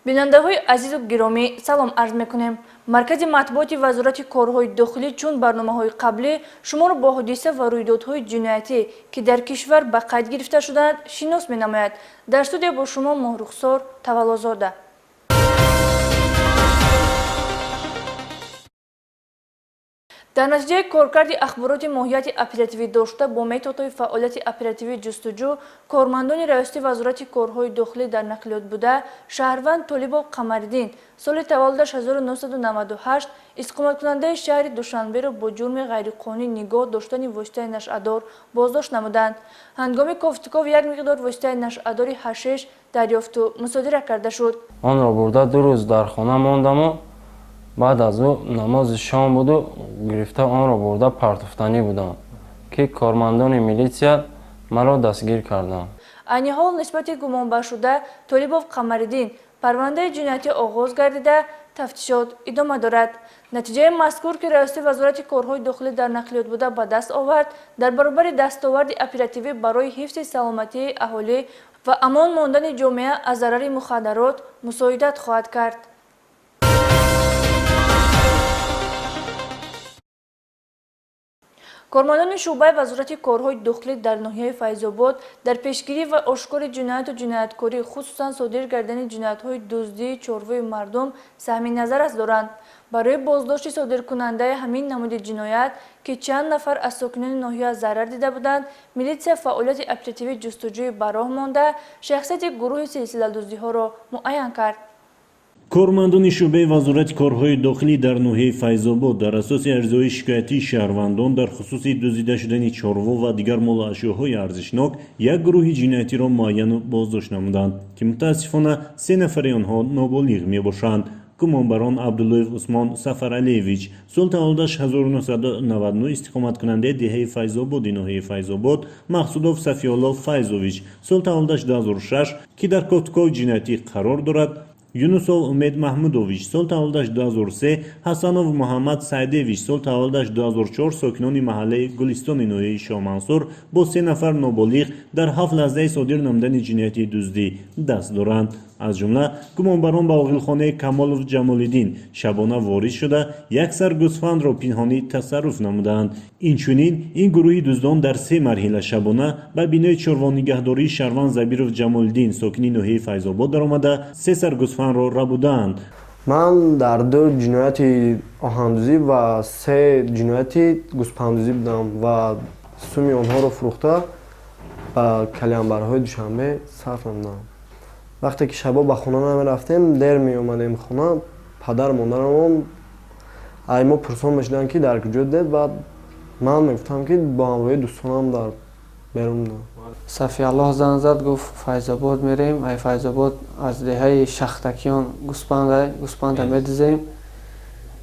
бинандаҳои азизу гиромӣ салом арз мекунем. Маркази матбуоти вазорати корҳои дохилӣ чун барномаҳои қаблӣ шуморо бо ҳодиса ва рӯйдодҳои ҷиноятӣ ки дар кишвар ба қайд гирифта шудаанд шинос менамояд. Дар студия бо шумо Моҳрухсор Таваллозода. дар натиҷаи коркарди ахбороти моҳияти оперативӣ дошта бо методҳои фаъолияти оперативии ҷустуҷӯ кормандони раёсати вазорати корҳои дохилӣ дар нақлиёт буда шаҳрванд Толибов Қамариддин соли таваллудаш 1998 иstiqomatkунандаи шаҳри Душанберо бо ҷурми ғайриқонунӣ нигоҳ доштани воситаи нашъадор боздошт намуданд. ҳангоми кофтиков як миқдор воситаи нашъадори ҳашиш дарёфту мусодира карда шуд. онро бурда 2 рӯз дар хона мондаму баъд аз ӯ намози шом буду гирифта онро бурда партофтанӣ будам ки кормандони милитсия маро дастгир карданд. айни ҳол нисбати гумонбаршуда Толибов Қамариддин парвандаи ҷиноятӣ оғоз гардида тафтишот идома дорад. натиҷаи мазкур ки раёсати вазорати корҳои дохилӣ дар нақлиёт буда ба даст овард дар баробари дастоварди оперативӣ барои ҳифзи саломатии аҳолӣ ва амон мондани ҷомеа аз зарари мухаддарот мусоидат хоҳад кард. кормандони шуъбаи вазорати корҳои дохилӣ дар ноҳияи Файзобод дар пешгирӣ ва ошкори ҷинояту ҷинояткорӣ хусусан содир кардани ҷиноятҳои дуздии чорвои мардум саҳми назарас доранд. барои боздошти содиркунандаи ҳамин намуди ҷиноят ки чанд нафар аз сокинони ноҳия зарар дида буданд, милитсия фаъолияти оперативии ҷустуҷӯи ба роҳ монда шахсияти гурӯҳи силсиладуздиҳоро муайян кард. кормандони шӯъбаи вазорати корҳои дохилӣ дар ноҳияи Файзобод дар асоси аризаҳои шикоятии шаҳрвандон дар хусуси дуздида шудани чорво ва дигар молу ашёҳои арзишнок як гурӯҳи ҷиноятиро муайяну боздошт намуданд ки мутаассифона 3 нафари онҳо ноболиғ мебошанд. гумонбарон Абдуллоев Усмон Сафаралиевич сол таваллудаш 1999 истиқоматкунандаи деҳаи Файзободи ноҳияи Файзобод, Мақсудов Сафиолло Файзович сол таваллудаш 2006 ки дар кофтукови ҷиноятӣ қарор дорад, Юнусов Умед Маҳмудович сол таваллудаш 2003, Ҳасанов Муҳаммад Саидевич сол таваллудаш 2004 сокинони маҳаллаи Гулистони ноҳияи Шоҳмансур бо 3 нафар ноболиғ дар 7 лаҳзаи содир намудани ҷинояти дуздӣ даст доранд. аз ҷумла гумонбарон ба оғилхонаи Камолов Ҷамолиддин шабона ворид шуда як сар гӯсфандро пинҳонӣ тасарруф намуданд. инчунин ин гурӯҳи дуздон дар 3 марҳила шабона ба бинои чорвонигоҳдории Шарванд Забиров Ҷамолиддин сокини ноҳияи Файзобод даромада 3 сар гӯсфандро рабуданд. ман дар 2 ҷинояти оҳандӯзӣ ва 3 ҷинояти гӯспандӯзӣ будам ва суми онҳоро фурӯхта ба калянбарҳои Душанбе сарф намудам. вақте ки шабо ба хона намерафтем, дер меомадем хона, падар мондарамон ай мо пурсон мешудам ки дар куҷо дед, баъд ман мегуфтам ки бо ҳамроҳи дӯстонам дар берун будам. Сафиаллоҳ занг зад, гуфт Файзобод мерем, ай Файзобод аз деҳаи Шахтакиён гӯспанда медизем,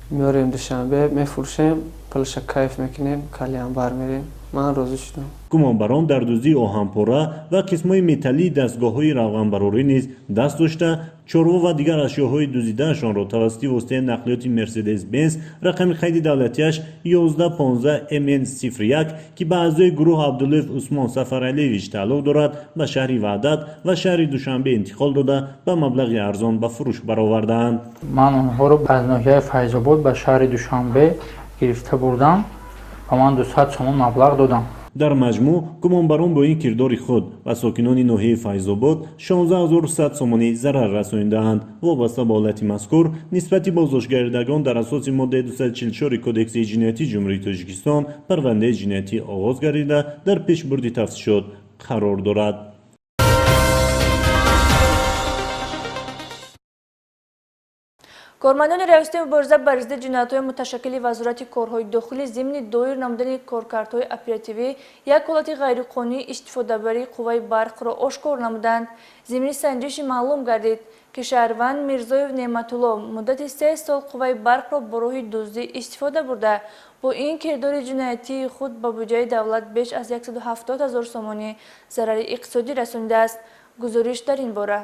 меорем Душанбе мефурӯшем, пулаша кайф мекунем, калянбар мерем. ман розӣ шудам. гумонбарон дар дуздии оҳанпора ва қисмҳои металлии дастгоҳҳои равғанбарорӣ низ даст дошта чорво ва дигар ашёҳои дуздидаашонро тавассути воситаи нақлиёти Мерседес Бенз рақами қайди давлатиаш 1115 MN01 ки ба аъзои гурӯҳ Абдуллоев Усмон Сафаралиевич тааллуқ дорад ба шаҳри Ваҳдат ва шаҳри Душанбе интиқол дода ба маблағи арзон ба фурӯш бароварданд. ман онҳоро аз ноҳияи Файзобод ба шаҳри Душанбе гирифта бурдам ва ман 200 сомон маблағ додам. дар маҷмӯъ гумонбарон бо ин кирдори худ ба сокинони ноҳияи Файзобод 16100 сомонӣ зарар расонидаанд. вобаста ба ҳолати мазкур нисбати боздоштгардидагон дар асоси моддаи 244 кодекси ҷиноятии ҷумҳурии Тоҷикистон парвандаи ҷиноятӣ оғоз гардида дар пешбурди тафтишот қарор дорад. кормандони раёсати мубориза ба ризиди ҷиноятҳои муташаккили вазорати корҳои дохилӣ зимни доир намудани коркардҳои оперативӣ як ҳолати ғайриқонунии истифодабарии қувваи барқро ошкор намуданд. зимни санҷиши маълум гардид ки шаҳрванд Мирзоев Неъматулло муддати 3 сол қувваи барқро бо роҳи дуздӣ истифода бурда бо ин кирдори ҷиноятии худ ба буҷаи давлат беш аз 170 000 сомонӣ зарари иқтисодӣ расонидааст. гузориш дар ин бора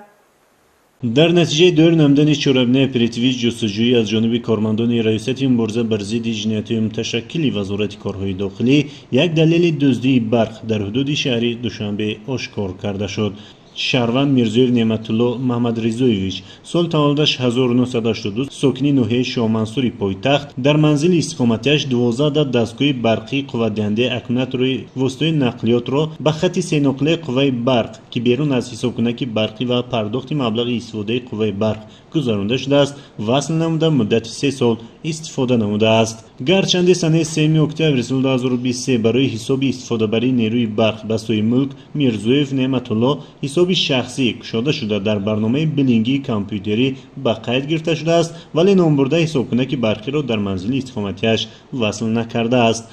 дар натиҷаи доир намудани чорабинаи оперативии ҷустуҷӯӣ аз ҷониби кормандони раёсати мубориза ба ризиди ҷиноятҳои муташаккили вазорати корҳои дохилӣ як далели дуздии барқ дар ҳудуди шаҳри Душанбе ошкор карда шуд. шаҳрванд Мирзоев Неъматулло Маҳмадризоевич соли таваллудаш 1982 сокини ноҳияи Шоҳмансури пойтахт дар манзили истиқоматиаш 12 дастгоҳи барқии қувватдиҳандаи аккумулятори воситаҳои нақлиётро ба хати сеноқилаи қувваи барқ ки берун аз ҳисобкунаки барқӣ ва пардохти маблағи истифодаи қувваи барқ гузаронида шудааст васл намуда муддати 3 сол истифода намудааст. гарчанде санаи 3 октябри соли 2023 барои ҳисоби истифодабарии нерӯи барқ ба сои мулк Мирзоев Неъматулло ҳисоби шахсӣ кушода шуда дар барномаи билингии компютерӣ ба қайд гирифта шудааст, вале номбурда ҳисобкунаки барқиро дар манзили истиқоматиаш васл накардааст.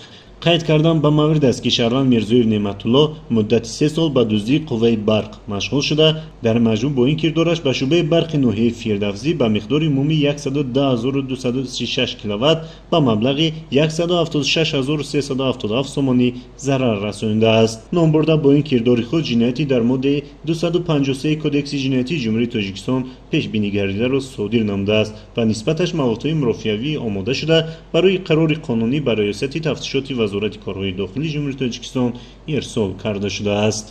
қайд кардан ба маврид аст ки шаҳрванд Мирзоев Неъматулло муддати 3 сол ба дуздии қувваи барқ машғул шуда, дар маҷмӯъ бо ин кирдораш ба шӯъбаи барқи ноҳияи Фирдавсӣ ба миқдори умумӣ 110,236 киловатт ба маблағи 176,377 сомонӣ зарар расонидааст. номбурда бо ин кирдори худ ҷинояти дар моддаи 253 кодекси ҷиноятии ҷумҳурии Тоҷикистон пешбинигардидаро содир намудааст ва нисбаташ маводҳои мурофиавӣ омода шуда барои қарори қонунӣ ба раёсати тафтишоти вазорати корҳои дохилии ҷумҳурии Тоҷикистон ирсол карда шудааст.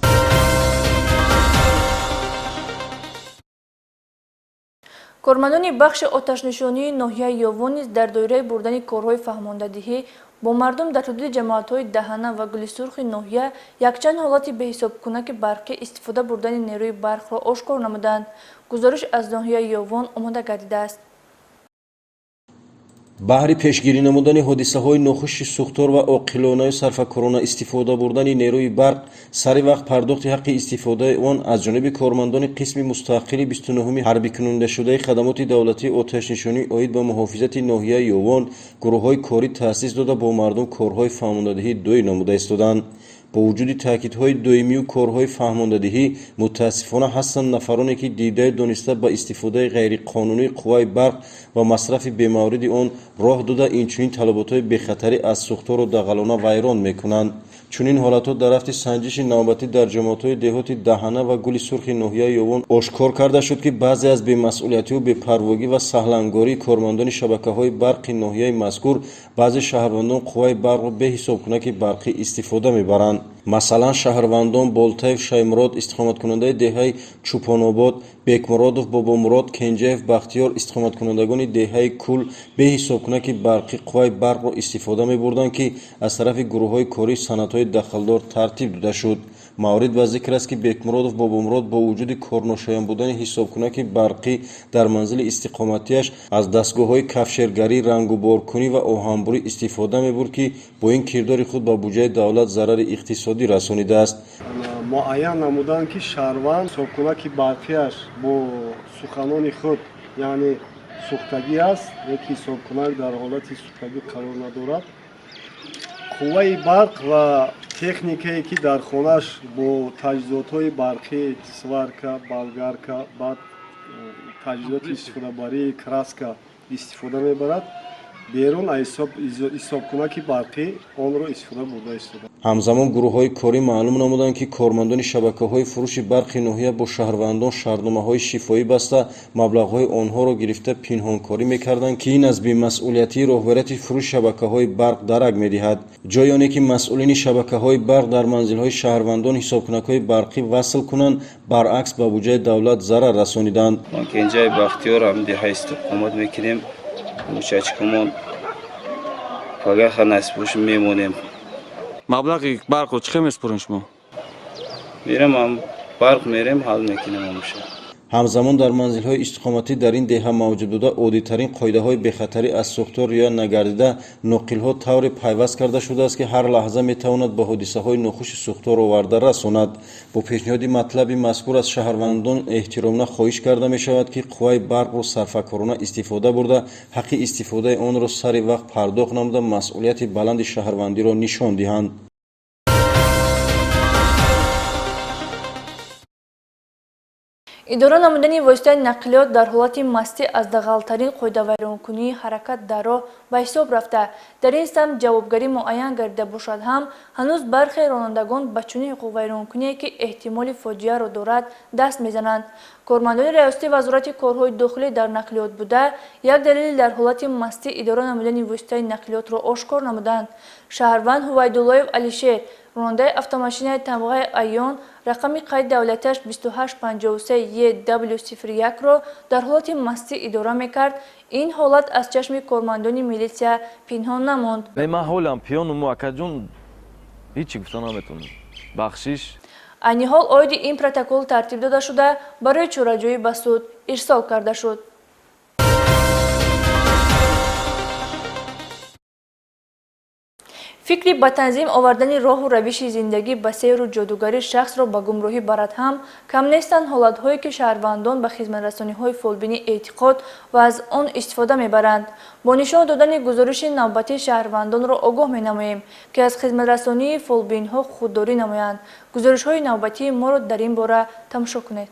кормандони бахши оташнишонии ноҳияи Ёвон низ дар доираи бурдани корҳои фаҳмондадиҳӣ бо мардум дар ҳудуди ҷамоатҳои Даҳана ва Гули Сурхи ноҳия якчанд ҳолати беҳисобкунаки барқӣ истифода бурдани нерӯи барқро ошкор намуданд. гузориш аз ноҳияи Ёвон омода гардидааст. баҳри пешгирӣ намудани ҳодисаҳои нохуши сӯхтор ва оқилонаю сарфакорона истифода бурдани нерӯи барқ сари вақт пардохти ҳаққи истифодаи он аз ҷониби кормандони қисми мустақили 29 ҳарбикунандашудаи хадамоти давлатии оташнишонӣ оид ба муҳофизати ноҳияи Ёвон гурӯҳҳои корӣ таъсис дода бо мардум корҳои фаҳмондадиҳӣ доир намуда истоданд. бо вуҷуди таъкидҳои доимию корҳои фаҳмондадиҳӣ мутаассифона ҳастанд нафароне ки дидаи дониста ба истифодаи ғайриқонунии қувваи барқ ва масрафи бемавриди он роҳ дода инчунин талаботҳои бехатарӣ аз сӯхтору дағалона вайрон мекунанд. чунин ҳолатҳо дар рафти санҷиши навбатӣ дар ҷамоатҳои деҳоти Даҳана ва Гули Сурхи ноҳияи Ёвон ошкор карда шуд ки баъзе аз бемасъулиятию бепарвогӣ ва саҳлангории кормандони шабакаҳои барқи ноҳияи мазкур баъзе шаҳрвандон қувваи барқро беҳисобкунаки барқӣ истифода мебаранд. масалан шаҳрвандон Болтаев Шаймурод истиқоматкунандаи деҳаи Чӯпонобод, Бекмуродов Бобомурод Кенҷаев Бахтиёр истиқоматкунандагони деҳаи Кул беҳисобкунаки барқи қувваи барқро истифода мебурданд ки аз тарафи гурӯҳҳои кории санъатҳои дахалдор тартиб дода шуд. маврид ба зикр аст ки Бекмуродов Бобомурод бо вуҷуди корношоям будани ҳисобкунаки барқӣ дар манзили истиқоматиаш аз дастгоҳҳои кафшергарӣ, рангуборкунӣ ва оҳанбурӣ истифода мебурд ки бо ин кирдори худ ба буҷаи давлат зарари иқтисодӣ расонидааст. муайян намуданд ки шаҳрванд ҳисобкунаки барқиаш бо суханони худ яъне сӯхтагӣ аст, як ҳисобкунак дар ҳолати сӯхтагӣ қарор надорад. қувваи барқ ва техникае ки дар хонааш бо таҷҳизотҳои барқӣ сварка, болгарка, баъд таҷҳизоти истифодабарии краска истифода мебарад, берун аз ҳисобкунаки барқӣ онро истифода бурда истода. ҳамзамон гурӯҳҳои корӣ маълум намуданд ки кормандони шабакаҳои фурӯши барқи ноҳия бо шаҳрвандон шартномаҳои шифоӣ баста маблағҳои онҳоро гирифта пинҳонкорӣ мекарданд ки ин аз бемасъулиятии роҳбарияти фурӯши шабакаҳои барқ дарак медиҳад. ҷои оне ки масъулини шабакаҳои барқ дар манзилҳои шаҳрвандон ҳисобкунакҳои барқӣ васл кунанд, баръакс ба буҷаи давлат зарар расониданд. ман Кенҷаи Бахтиёр ҳам деҳа истиқомат мекунем. мушачкамон пагаха насбуш мемонем. маблағи барқро чӣ хел месупурен шумо? мерам ам барқ мерем ҳал мекунем амуша. ҳамзамон дар манзилҳои истиқоматӣ дар ин деҳа мавҷуд буда оддитарин қоидаҳои бехатарӣ аз сӯхтор риоя нагардида ноқилҳо тавре пайваст карда шудааст ки ҳар лаҳза метавонад ба ҳодисаҳои нохуши сӯхтор оварда расонад. бо пешниҳоди матлаби мазкур аз шаҳрвандон эҳтиромна хоҳиш карда мешавад ки қувваи барқро сарфакорона истифода бурда ҳаққи истифодаи онро сари вақт пардохт намуда масъулияти баланди шаҳрвандиро нишон диҳанд. идора намудани воситаи нақлиёт дар ҳолати мастӣ аз дағалтарин қоидавайронкунии ҳаракат дар роҳ ба ҳисоб рафта, дар ин самт ҷавобгарӣ муайян гардида бошад ҳам ҳанӯз бархе ронандагон ба чунин ҳуқуқвайронкуние ки эҳтимоли фоҷиаро дорад даст мезананд. кормандони раёсати вазорати корҳои дохилӣ дар нақлиёт буда як далели дар ҳолати мастӣ идора намудани воситаи нақлиётро ошкор намуданд. шаҳрванд Ҳувайдуллоев Алишер рондаи автомашинаи тамғаи айён рақами қайд давлатиаш 2853-EW01-ро дар ҳолати мастӣ идора мекард. ин ҳолат аз чашми кормандони милитсия пинҳон намонд. ман ҳолам пиёну муаккаҷон ҳичи гуфта наметавонам. бахшиш айни ҳол оиди ин протокол тартиб дода шуда барои чораҷӯӣ ба суд ирсол карда шуд. фикри ба танзим овардани роҳу равиши зиндагӣ ба сейру ҷодугарӣ шахсро ба гумроҳӣ барад ҳам кам нестанд ҳолатҳое ки шаҳрвандон ба хизматрасониҳои фолбинӣ эътиқод ва аз он истифода мебаранд. бо нишон додани гузориши навбатии шаҳрвандонро огоҳ менамоем ки аз хизматрасонии фолбинҳо худдорӣ намоянд. гузоришҳои навбатии моро дар ин бора тамошо кунед.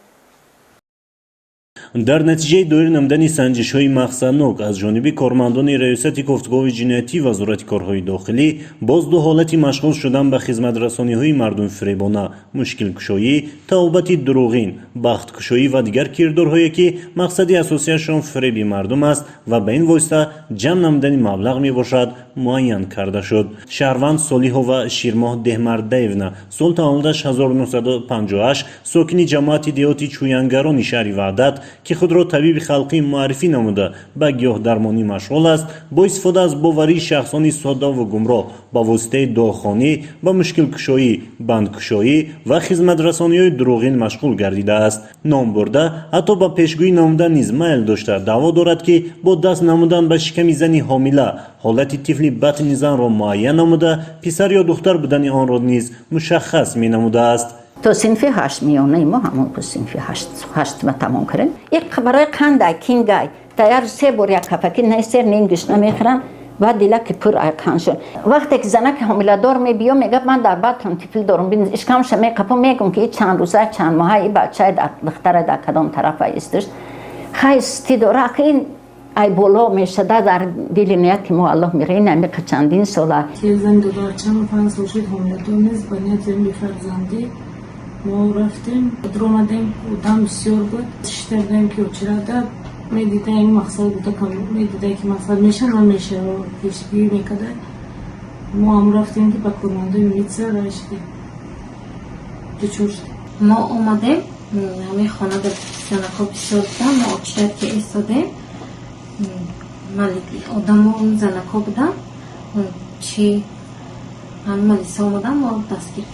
дар натиҷаи доир намудани санҷишҳои мақсаднок аз ҷониби кормандони раёсати кофтугоҳи ҷиноятии вазорати корҳои дохилӣ боз ду ҳолати машғул шудан ба хизматрасониҳои мардумфиребона, мушкилкушоӣ, таобати дуруғин, бахткушоӣ ва дигар кирдорҳое ки мақсади асосияшон фиреби мардум аст ва ба ин восита ҷамъ намудани маблағ мебошад муайян карда шуд. шаҳрванд Солиҳова Ширмоҳ Деҳмардаевна сол таваллудаш 1958 сокини ҷамоати деҳоти Чӯянгарони шаҳри Ваҳдат ки худро табиби халқӣ муаррифӣ намуда ба гиёҳдармонӣ машғул аст, бо истифода аз боварии шахсони соддаву гумроҳ ба воситаи доғхонӣ ба мушкилкушоӣ, бандкушоӣ ва хизматрасониҳои дуруғин машғул гардидааст. ном бурда ҳатто ба пешгӯӣ намудан низ майл дошта даъво дорад ки бо даст намудан ба шиками зани ҳомила ҳолати тифли батни занро муайян намуда писар ё духтар будани онро низ мушаххас менамудааст. تو صنف 8 میانه ما همون تو صنف 8 ما تمام کردیم. یک برای قندای کینگای تیار 3 بار یک کپکی نه سر نیم گوشت نمیخورن و دیلا که پر آکان شد. وقتی که زنک حامله دار میبیو میگه من در بطن طفل دارم ببین اشکام شمی کپو میگم که چند روزه چند ماه این بچه در دختر در کدام طرف استش خیستی داره که این ای بالا میشه در دل نیت که ما الله میره نمی که چندین ساله زن دادار چند 5 سال شد حامله دار نیست با نیت زمین فرزندی ما رفتیم درآمدیم بودم بسیار بود شتردیم که چرا میدیده این مقصد بوده که میدیده که مقصد میشه نمیشه و پیشگویی میکرده ما هم رفتیم که با کارمندای میلیتسیا رای شدیم دچار شدیم ما اومدیم همه خانه در زنکا بسیار بودن ما آبشتر که ایستادیم ملیکی آدم ها اون زنکا بودن چی همه ملیسا اومدن ما دستگیر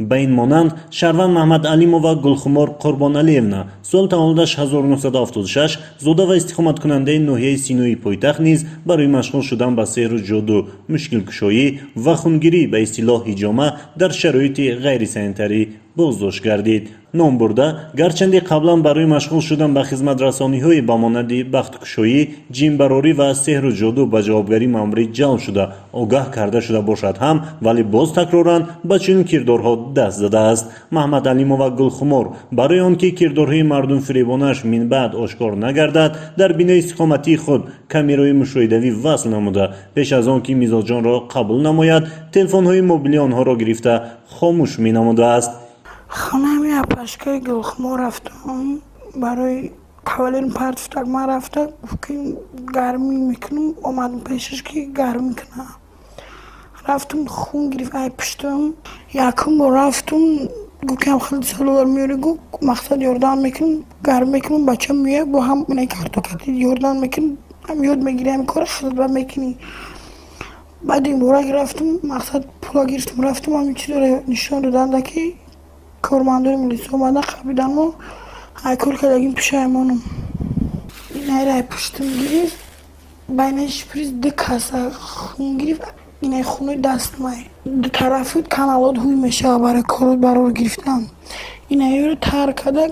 ба ин монанд шаҳрванд Маҳмад Алимова Гулхумор Қурбоналиевна сол таваллудаш 1976 зода ва истиқоматкунандаи ноҳияи Синои пойтахт низ барои машғул шудан ба сеҳру ҷоду, мушкилкушоӣ ва хунгирӣ ба истилоҳ ҳиҷома дар шароити ғайрисанитарӣ боздошт гардид. ном бурда гарчанде қаблан барои машғул шудан ба хизматрасониҳои ба монанди бахткушоӣ, ҷинбарорӣ ва сеҳру ҷоду ба ҷавобгарӣ маъмурӣ ҷалб шуда огаҳ карда шуда бошад ҳам, вале боз такроран ба чунин кирдорҳо даст задааст. Маҳмад Алимова Гулхумор барои он ки кирдорҳои мардумфиребонааш минбаъд ошкор нагардад дар бинои истиқоматии худ камераҳои мушоҳидавӣ васл намуда пеш аз он ки мизоҷонро қабул намояд телефонҳои мобилии онҳоро гирифта хомӯш менамудааст. خانم یا پشکای گلخمو رفتم برای اولین پرتفتک ما رفتم که گرمی میکنم اومدم پیشش که گرمی کنم رفتم خون گرفت ای پشتم یکم با رفتم گو که هم خیلی سالو میاره گو مقصد یاردان میکنم گرم میکنم بچه میه با هم منه کارتوکتی یاردان میکنم هم یاد میگیره هم کار خیلی با میکنی بعد این بورا رفتم مقصد پولا گرفتم رفتم همین چی داره نشان دادن که کارمندای میلیس اومدن خبیدن و کل کردگیم پشایمانم این رای پشتم گرفت بینش پریز دو کاسه خون گرفت این خونه دست مای دو طرفی کانالات هوی میشه برای کارات برای گرفتن این رو تر کرده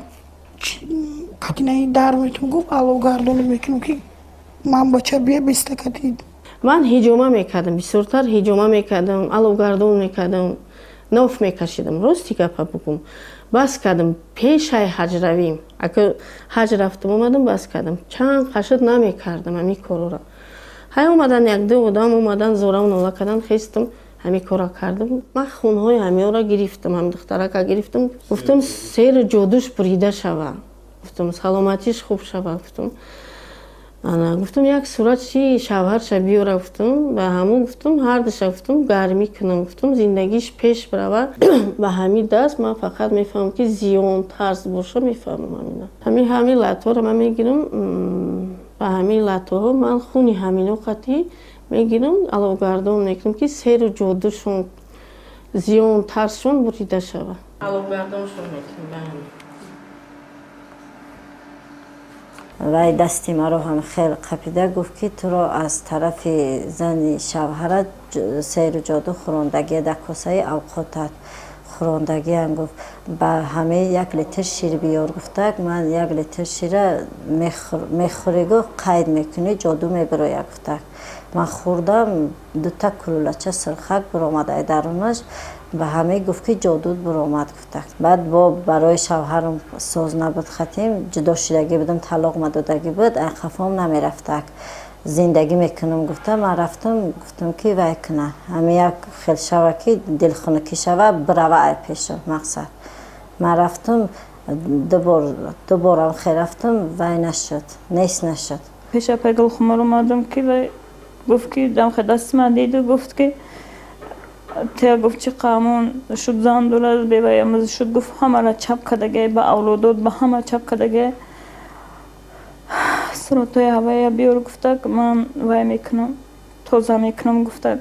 کتینه در میتونم گفت الو گردون میکنم که من بچه بیا بیسته کتید من هیجومه میکردم بسیارتر هیجومه میکردم الو گردون میکردم نوف میکشیدم راستی گپا بگم بس کردم پیش های حج رویم اگه حج رفتم اومدم بس کردم چند قشد نمیکردم همین کارو را های اومدن یک دو آدم اومدن زورم نولا کردن خستم همین کارا کردم من خونهای همین را گرفتم هم دخترک گرفتم گفتم سیر جادوش بریده شوه گفتم سلامتیش خوب شوه گفتم ана гуфтам як сурат чи шавҳарша биёра гуфтам ба ҳамон гуфтам ҳардуша гуфтам гармӣ кунам гуфтам зиндагиш пеш барава ба ҳамин даст ман фақат мефаҳмам ки зиён тарз боша мефаҳмам ҳамин латҳоро ман мегирам ба ҳамин латҳо ман хуни ҳамино қатӣ мегирам аловгардон мекунам ки серу ҷодушон зиён тарзшон бурида шава аловгардоншон мекунам вай дасти маро ҳам хел қапида гуфт ки туро аз тарафи зани шавҳарат серу ҷоду хӯрондагия дар косаи авқотат хӯрондагиам гуфт ба ҳамаи 1 литр шир биёр гуфтак ман 1 литр шира мехӯригу қайд мекунӣ ҷоду мебироя гуфтак ман хӯрдам 2 кулулача сирхак биромадай дарунаш ба ҳамаи гуфт ки ҷодуд биромад гуфтак баъд бо барои шавҳарам соз набуд хатим ҷудо шудагӣ будам талоқ мадодагӣ буд ай қафом намерафтак зиндагӣ мекунам гуфта ман рафтам гуфтам ки вай куна ҳамин як хел шава ки дилхунукӣ шава бирава ай пеша мақсад ман рафтам ду борам хел рафтам вай нашуд нест нашуд пеша пайгулхумар омадам ки вай гуфт ки дамхе дасти ман диду гуфт ки те гуфт чи қамон шуд зан дураз беваямаз шуд гуфт ҳамара чап кадаге ба авлодот ба ҳама чап кадаге суратои ҳавая биёр гуфтак ман вай мекунам тоза мекунам гуфтак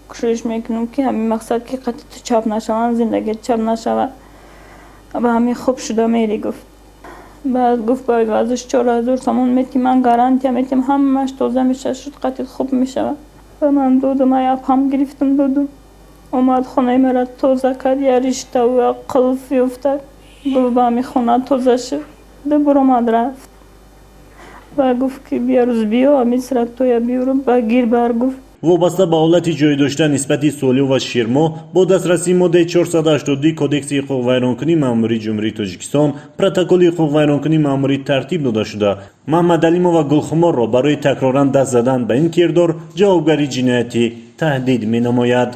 кӯшиш мекунам ки ҳамин мақсад ки қати ту чап нашаванд зиндагӣ чап нашава ба ҳамин хуб шуда мери гуфт баъд гуфт ба ивазиш 4000 сомон метим ман гарантия метим ҳамаш тоза мешава шуд қатит хуб мешава ба ман додум ай апам гирифтам додум омад хонаи мара тоза кард я ришта ва қулф ёфтак гуфт ба ҳамин хона тоза шуд ду биромад рафт ва гуфт ки биярӯз биё ҳамин сираттоя биёрам ба гир бар гуфт вобаста ба ҳолати ҷойдошта нисбати солиҳ ва ширмо бо дастрасии моддаи 482 кодекси ҳуқуқвайронкунии маъмурии ҷумҳурии тоҷикистон протоколи ҳуқуқвайронкунии маъмурӣ тартиб дода шуда маҳмадалимова гулхуморро барои такроран даст задан ба ин кирдор ҷавобгарии ҷиноятӣ таҳдид менамояд.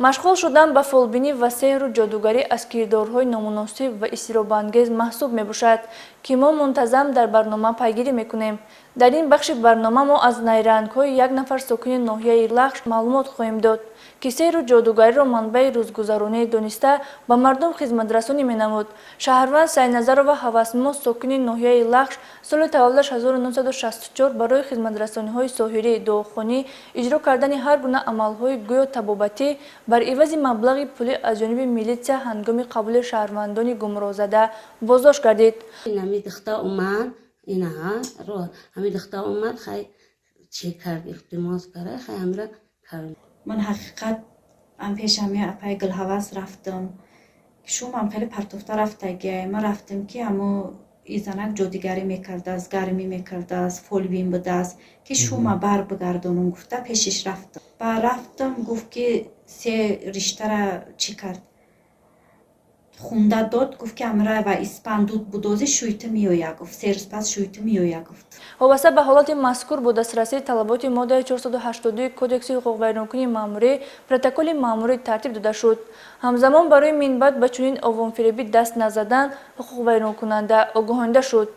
машғул шудан ба фолбинӣ ва сеҳру ҷодугарӣ аз кирдорҳои номуносиб ва изтиробангез маҳсуб мебошад ки мо мунтазам дар барнома пайгирӣ мекунем. дар ин бахши барнома мо аз найрангҳои як нафар сокини ноҳияи лахш маълумот хоҳем дод ки сеҳру ҷодугариро манбаи рӯзгузаронӣ дониста ба мардум хизматрасонӣ менамуд. шаҳрванд сайназарова ҳавасмо сокини ноҳияи лахш соли таваллудаш 1964 барои хизматрасониҳои соҳирӣ дуохонӣ иҷро кардани ҳар гуна амалҳои гӯё табобатӣ бар ивази маблағи пулӣ аз ҷониби милитсия ҳангоми қабули шаҳрвандони гумроҳзада боздошт гардид. من حقیقت ام پیش همی اپای گل هواس رفتم شوم هم خیلی پرتوفته رفتگی من رفتم که همو ایزنک جادیگری میکرده است گرمی میکرده است فولبین بوده است که شوم بر بگردونم گفته پیشش رفتم با رفتم گفت که سه رشته را چی کرد خونده داد گفت که امرای و اسپاندود بودوزی شویته میویا گفت سرس پس شویته میویا گفت وابسته به حالات مذکور با دسترسی طلبات ماده 482 کودکس حقوق‌ویرانکنی ماموری پروتکل ماموری ترتیب داده شد. همزمان برای منبت به چنین عوام‌فریبی دست نزدن حقوق‌ویرانکننده آگاهانده شد.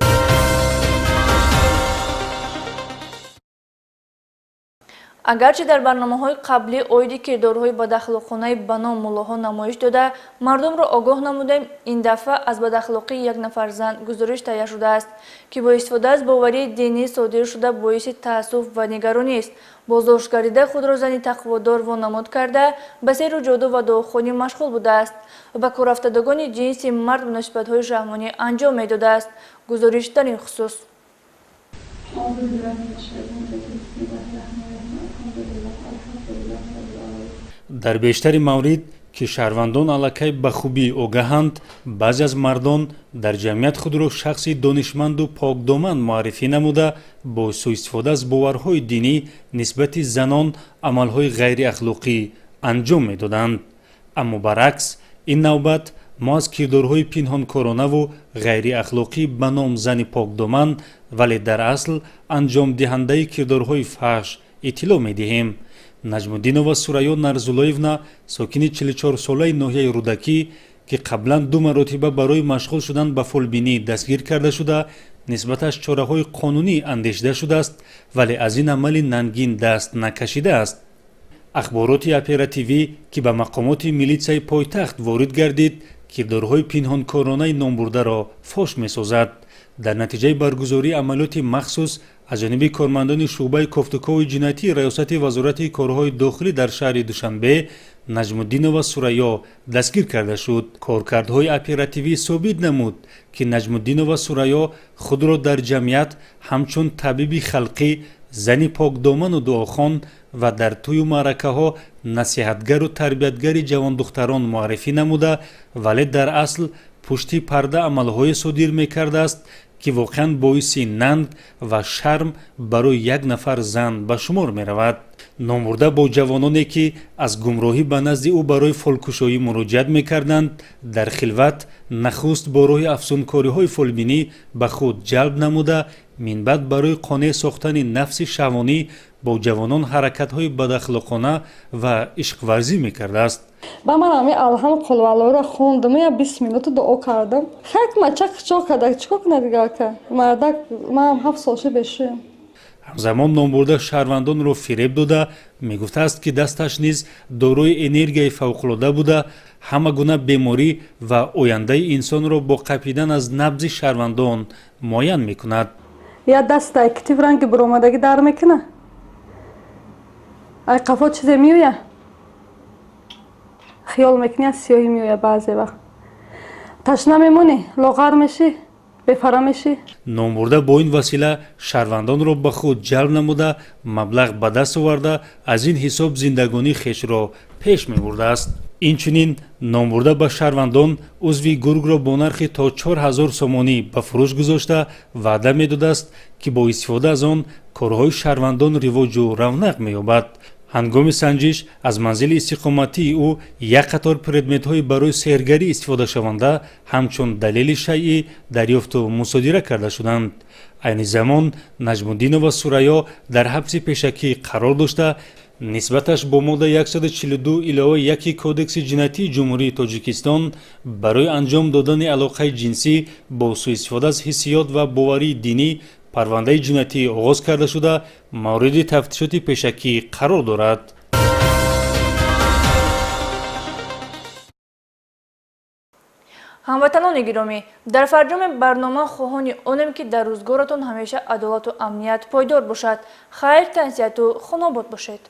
اگرچه در برنامه‌های قبلی اویدی کردارهای بداخلاقانه به نام ملاها نمایش داده مردم را آگاه نمودیم این دفعه از بداخلاقی یک نفر زن گزارش تهیه شده است که با استفاده از باوری دینی صادر شده باعث تأسف و نگرانی است. بازداشتگریده خود را زنی تقوادار وانمود کرده به سیر و جادو و دعاخوانی مشغول بوده است و به کارافتادگان جنسی مرد و نسبت‌های شهوانی انجام می‌داده است. گزارش در این خصوص дар бештари маврид ки шаҳрвандон аллакай ба хубӣ огаҳанд баъзе аз мардон дар ҷамъият худро шахси донишманду покдоман муаррифӣ намуда бо сӯистифода аз боварҳои динӣ нисбати занон амалҳои ғайриахлоқӣ анҷом медоданд. аммо баръакс ин навбат мо аз кирдорҳои пинҳонкоронаву ғайриахлоқӣ ба ном зани покдоман вале дар асл анҷомдиҳандаи кирдорҳои фаҳш иттилоъ медиҳем. наҷмуддинова сурайё нарзуллоевна сокини 44-солаи ноҳияи рудакӣ ки қаблан 2 маротиба барои машғул шудан ба фолбинӣ дастгир карда шуда нисбаташ чораҳои қонунӣ андешида шудааст, вале аз ин амали нангин даст накашидааст. ахбороти оперативӣ ки ба мақомоти милитсияи пойтахт ворид гардид, кирдорҳои пинҳонкоронаи номбурдаро фош месозад. дар натиҷаи баргузории амалиёти махсус аз ҷониби кормандони шуъбаи кофтукови ҷиноятии раёсати вазорати корҳои дохилӣ дар шаҳри душанбе наҷмуддинова сурайё дастгир карда шуд. коркардҳои оперативӣ собит намуд, ки наҷмуддинова сурайё худро дар ҷамъият ҳамчун табиби халқӣ, зани покдоману дуохон ва дар тӯю маъракаҳо насиҳатгару тарбиятгари ҷавондухтарон муаррифӣ намуда, вале дар асл пушти парда амалҳое содир мекардааст, ки воқеан боиси нанг ва шарм барои як нафар зан ба шумор меравад. номбурда бо ҷавононе ки аз гумроҳӣ ба назди ӯ барои фолкушоӣ муроҷиат мекарданд, дар хилват нахуст бо роҳи афзункориҳои фолбинӣ ба худ ҷалб намуда, минбаъд барои қонеъ сохтани нафси шаҳвонӣ бо ҷавонон ҳаракатҳои бадахлоқона ва ишқварзӣ мекардааст. ба ман ами алҳам қулваллоро хондам, я 20 минут дуо кардам. Хак мачак чо када чико кунад дигака. Мардак ман 7 солша бешуям. ҳамзамон номбурда шаҳрвандонро фиреб дода мегуфтааст, ки дасташ низ дорои энергияи фавқулода буда, ҳама гуна беморӣ ва ояндаи инсонро бо қапидан аз набзи шаҳрвандон муайян мекунад. Я дастай китив ранги буромадаги дар мекуна. ай қафо чизе меоя. خیال میکنی از سیاهی میویه بعضی وقت تشنه میمونی لاغر میشی بفرا میشی. номбурда бо ин васила шаҳрвандонро ба худ ҷалб намуда маблағ ба даст оварда аз ин ҳисоб зиндагонии хешро пеш мебурдааст. инчунин номбурда ба шаҳрвандон узви гургро бо нархи то 4000 сомонӣ ба фурӯш гузошта ваъда медодааст, ки бо истифода аз он корҳои шаҳрвандон ривоҷу равнақ меёбад. ҳангоми санҷиш аз манзили истиқоматии ӯ як қатор предметҳои барои сеҳргарӣ истифодашаванда ҳамчун далели шайъӣ дарёфту мусодира карда шуданд. айни замон наҷмуддинова сурайё дар ҳабси пешакӣ қарор дошта, нисбаташ бо модда 142 илова 1 кодекси ҷиноятии ҷумҳурии Тоҷикистон барои анҷом додани алоқаи ҷинсӣ бо сӯистифода аз ҳиссиёт ва боварии динӣ парвандаи ҷиноятӣ оғоз карда шуда мавриди тафтишоти пешакӣ қарор дорад. ҳамватанони гиромӣ, дар фарҷоми барнома хоҳони онем, ки дар рӯзгоратон ҳамеша адолату амният пойдор бошад. хайр, тансияту хунобод бошед.